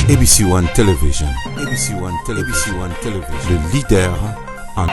ABC One Television. ABC One Television. ABC One Television. Le leader en...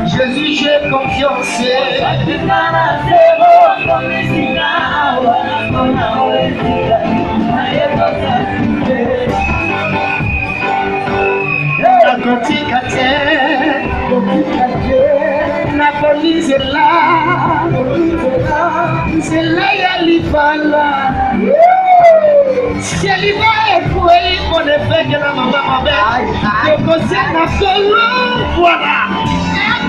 Jésus, j'ai confiance. La police est là, c'est là y'a l'Ibala. C'est l'Ibala pour mon effet que la maman m'avait. Le conseil n'a solo, voilà.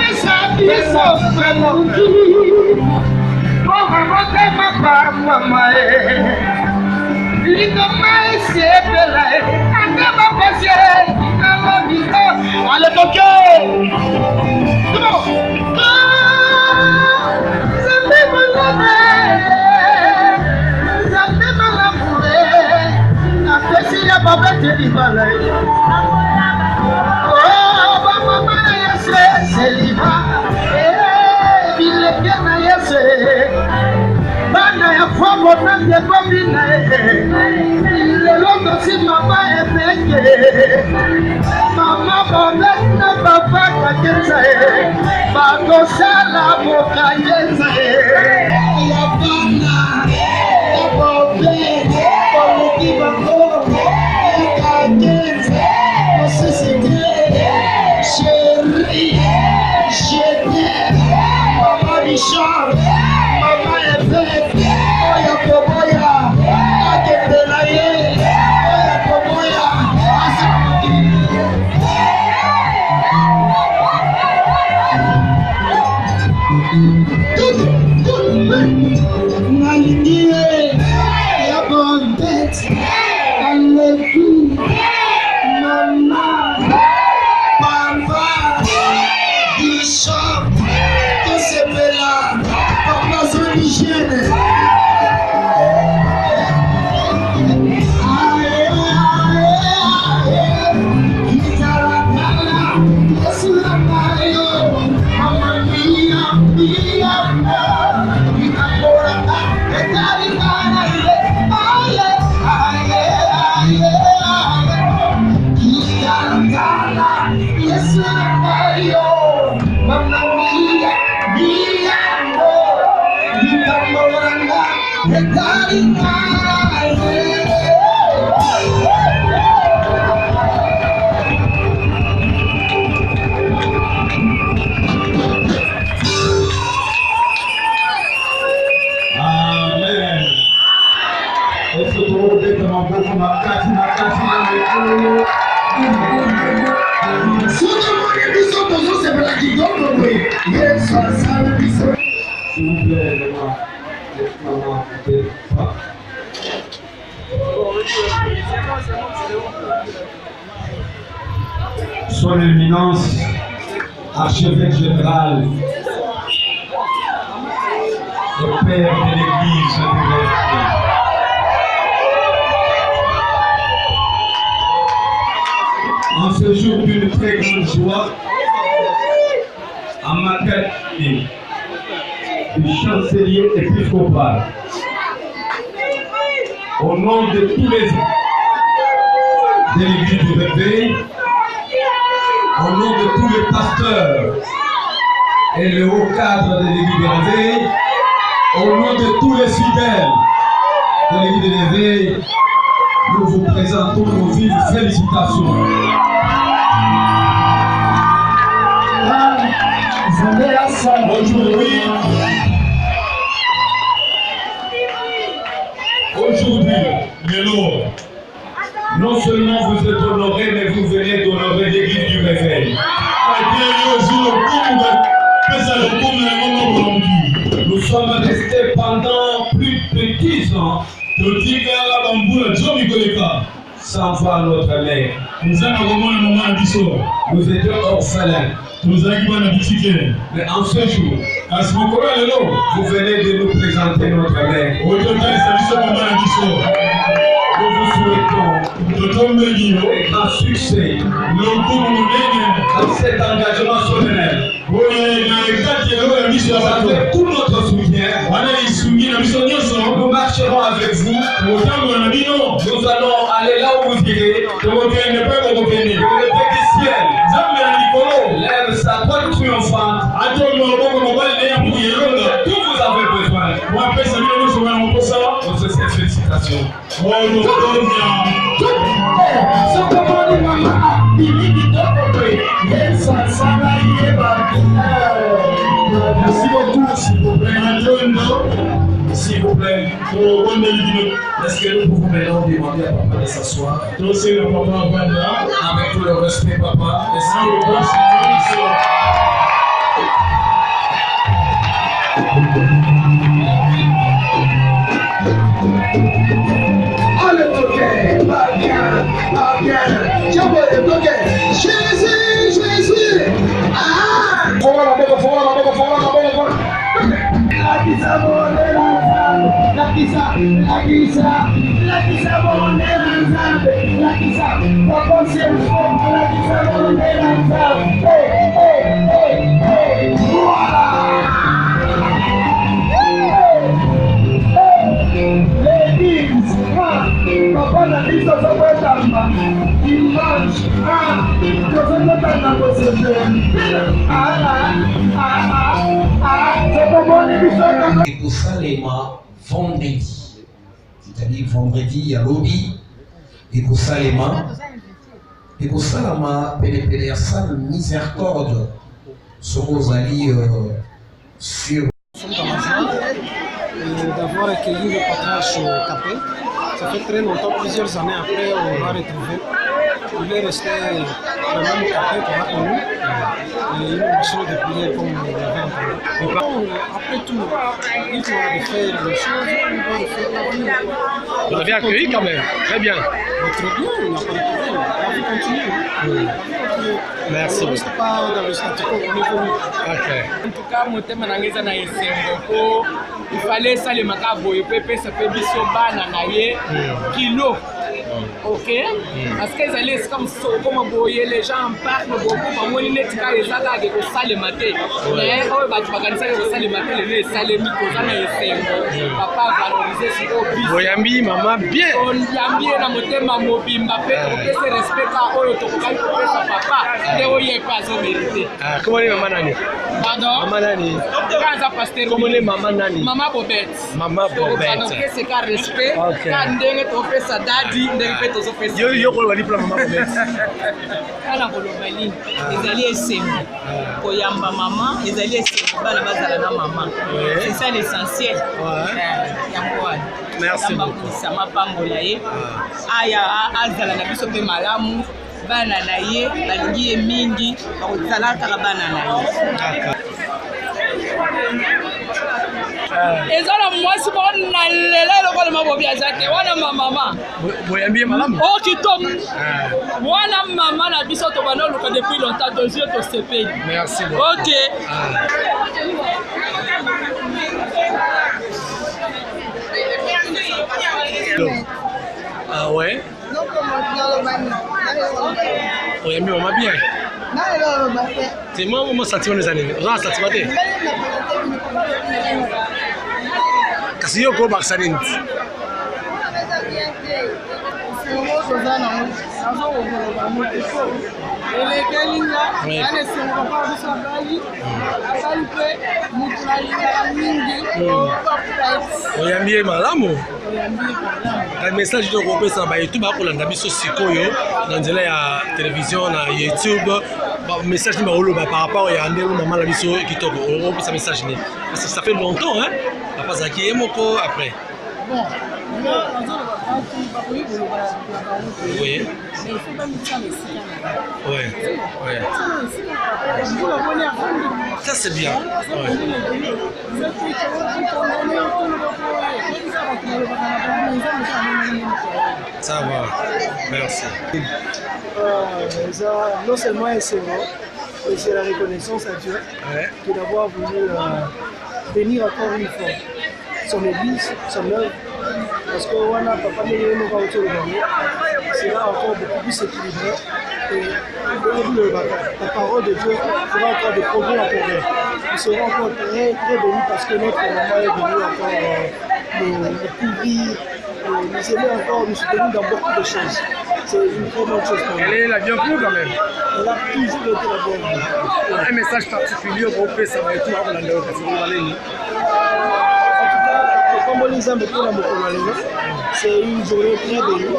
Et ça dit son frère mon cul. Pour remonter ma part, maman. L'Ibala c'est belle. Attends ma passion. Allez, coquet! Comment? Ça fait mal à mourir. Après, s'il y a pas de l'Ibala. Oh, maman, c'est l'Ibala. Il est bien ailleurs. Bana ya kwa mona de bomina le londo si mama epeke mama baba na baba kwa kenza ba ko sala boka yenza ya bana Nalingie, ya bonne tête, elle le cou, maman, papa, Bishop, que c'est là, papa son hygiène. Son Éminence, archevêque général, le père de l'Église de l'Est. En ce jour d'une très grande joie, en ma qualité de chancelier épiscopal, au nom de tous les de l'Église du Réveil, au nom de tous les pasteurs et le haut cadre de l'Église du Réveil, au nom de tous les fidèles de l'Église du Réveil, nous vous présentons nos vives félicitations. Aujourd'hui, Lélo, non seulement vous êtes honoré, mais vous venez d'honorer l'Église du Réveil. Nous sommes restés pendant plus de 10 ans sans voir notre mère. Nous étions orphelins. Mais en ce jour, vous venez de nous présenter notre mère. Nous vous souhaitons un grand succès dans cet engagement solennel. Avec tout notre soutien, nous marcherons avec vous. Nous allons aller là où vous irez. Le petit ciel lève sa toile triomphante. Tout vous avez besoin. Pour cette félicitation. Merci beaucoup, s'il vous plaît. S'il vous plaît, est-ce que nous pouvons maintenant demander à papa de s'asseoir? Avec tout le respect, papa. Est-ce que vous pouvez Jésus, Jésus. Ah. Et pour ça, les mois vendredi, c'est-à-dire vendredi à lobby, et pour ça, les mois, et pour ça, la ma pédépédé à ça, miséricorde, sur vos alliés sur. D'avoir accueilli le patriarche Capet. Ça fait très longtemps, plusieurs années après, on l'a retrouvé. il est resté le même café qu'on a connu et une machine de prière comme on l'avait entendu. Après tout, il faut faire les choses, il faut faire la vie. Vous l'avez accueilli quand même, très bien. Mais très bien, il n'a pas de problème. La vie continue. Merci. On ne reste pas dans le statu quo, on évolue. Ok. En tout cas, motema nangeza na esengo po il fallait ça le makabo et pepe ça fait biso bana na ye kilo. Ok? Parce que les allaient comme ça, comme boyer les gens partent, mais beaucoup, mais les nets quand ils allaient avec le sale matin. Mais oh bah tu vas gagner ça avec le sale matin, les sales mythos, ça n'est esengo. Papa valoriser ce hobby. Boyambi, maman bien. On yambi na motema mobimba pe on peut se respecter oyo to ko ko sa papa de oye pas so mérité. Ah, comment est maman nani? Pardon? Maman nani? Quand ça pasteur. Comment est maman nani? Maman Bobette. Maman Bobette. Donc c'est car respect. Ok. Quand ndenge to fait ça dadi ndenge pe to so fait. Yo ko wali pour maman Bobette. Kala kolobali ezali esengo koyamba mama ezali esengo bana bazala na mama c'est ça l'essentiel yango wana merci beaucoup bakomisa mapambola ye aya azala na biso mpe malamu bana na ye balingi ye mingi bakozala kaka bana na ye ezala mwasi moko na lela lokola mabobi aza te wana mamama boyambi malamu o kitoko wana mama na biso tobanda oluka depuis longtemps tozwi tosepeli merci beaucoup ok ah ouais boyambi maman bien c'est moi sentiment les années on a sentiment te kasi yo ko bakisa nini oyambi malamu message tokopesa bayetu bakolanda biso sikoyo na nzela ya télévision na YouTube message ni baoloba par rapport ya ndenge mama na biso kitoko okopesa message ni parce que ça fait longtemps hein papa zaki ye moko après Bon, oui. Ouais. Ouais. Ça c'est bien. Ouais. Ça va. Merci. Non seulement c'est vrai, mais c'est la reconnaissance à Dieu que d'avoir voulu bénir encore une fois son église, son œuvre, parce que voilà, papa n'est pas autour de nous. C'est là encore beaucoup plus équilibré. Et la parole de Dieu fera encore des progrès en progrès. Nous serons encore très très bénis parce que notre maman est venue encore nous couvrir, nous aimer encore, nous soutenir dans beaucoup de choses. C'est une très bonne chose pour nous. Elle est la bienvenue quand même. Elle a toujours été la bienvenue. Un message particulier au groupe, ça va être tout à l'heure parce que vous allez. C'est une journée très bénie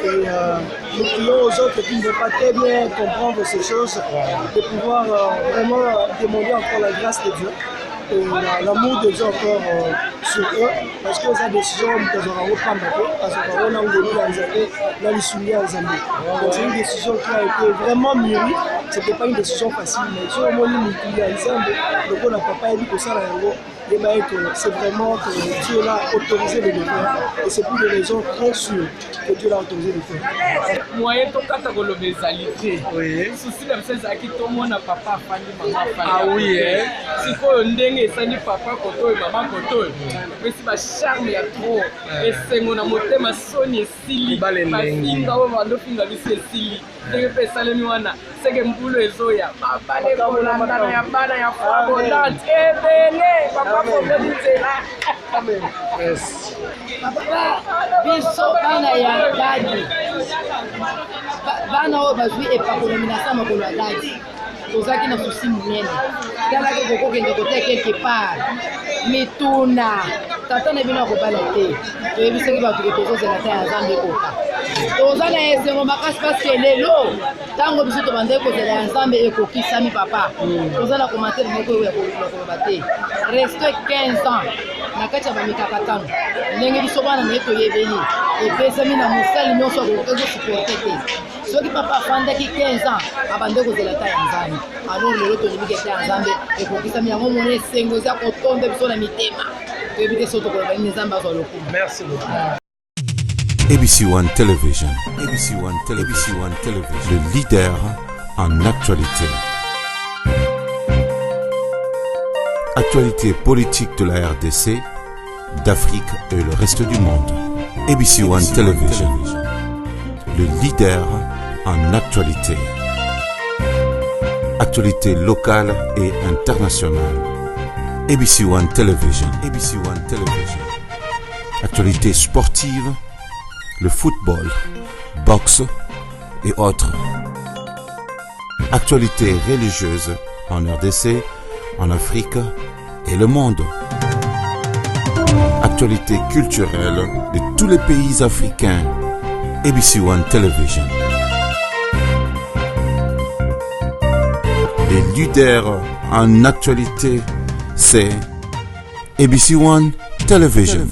et nous prions aux autres qui ne veulent pas très bien comprendre ces choses de pouvoir vraiment demander encore la grâce de Dieu et l'amour de Dieu encore sur eux parce que sa décision c'est une décision qui a été vraiment mûrie. C'était pas une décision facile mais sur le moment où le papa a dit que ça c'est vraiment que Dieu l'a autorisé de le faire et c'est pour des raisons très sûres que Dieu l'a autorisé de le faire. Moyen to kata koloba ezalité. Oui. Susi na mseza akitomona papa afandi mama afandi. Ah oui sikoyo ndenge esali papa kotoyo mama kotoyo. Pesi ba charme ya trop. Esengo na motema soni esili. Basinga oyo bando finga bisi esili. Ndenge pe salemi wana seke mpulo ezoya. Papa le kolanda ya bana ya fabo dance ebele papa problème c'est là. Amen. Yes. Biso bana ya dadi bana oyo bazwi epakolomi na sa mokolo ya dadi tozalaki na susi monene talaki kokokende kote quelque part mituna tata na bino akobala te toyebisaki bato ke tozozela ta ya nzambe ekoka toza na esengo makasi parceke lelo ntango biso tobandeki kozela ya nzambe ekokisami papa toza na commentaire moko oyo ya koloba te reste 15 ans na kati ya bamikakatano ndenge biso bana naye toyebeli epesami na mosali nyonso akokoki kosuporte te soki papa afandaki 15 ans abande kozela ta ya nzambe alors lelo toyebiki ete ya nzambe ekokisami yango mona esengo eza kotonda biso na mitema toyebi te so tokoloba nini nzambe azwa lokumu. Merci beaucoup. ABC One Television. ABC One Television. Le leader en actualité. Actualité politique de la RDC, d'Afrique et le reste du monde. ABC One Television. Le leader en actualité. Actualité locale et internationale. ABC One Television. ABC One Television. Actualité sportive, le football, boxe et autres. Actualité religieuse en RDC, en Afrique et le monde. Actualité culturelle de tous les pays africains. ABC One Television. Les leaders en actualité, c'est ABC One Television.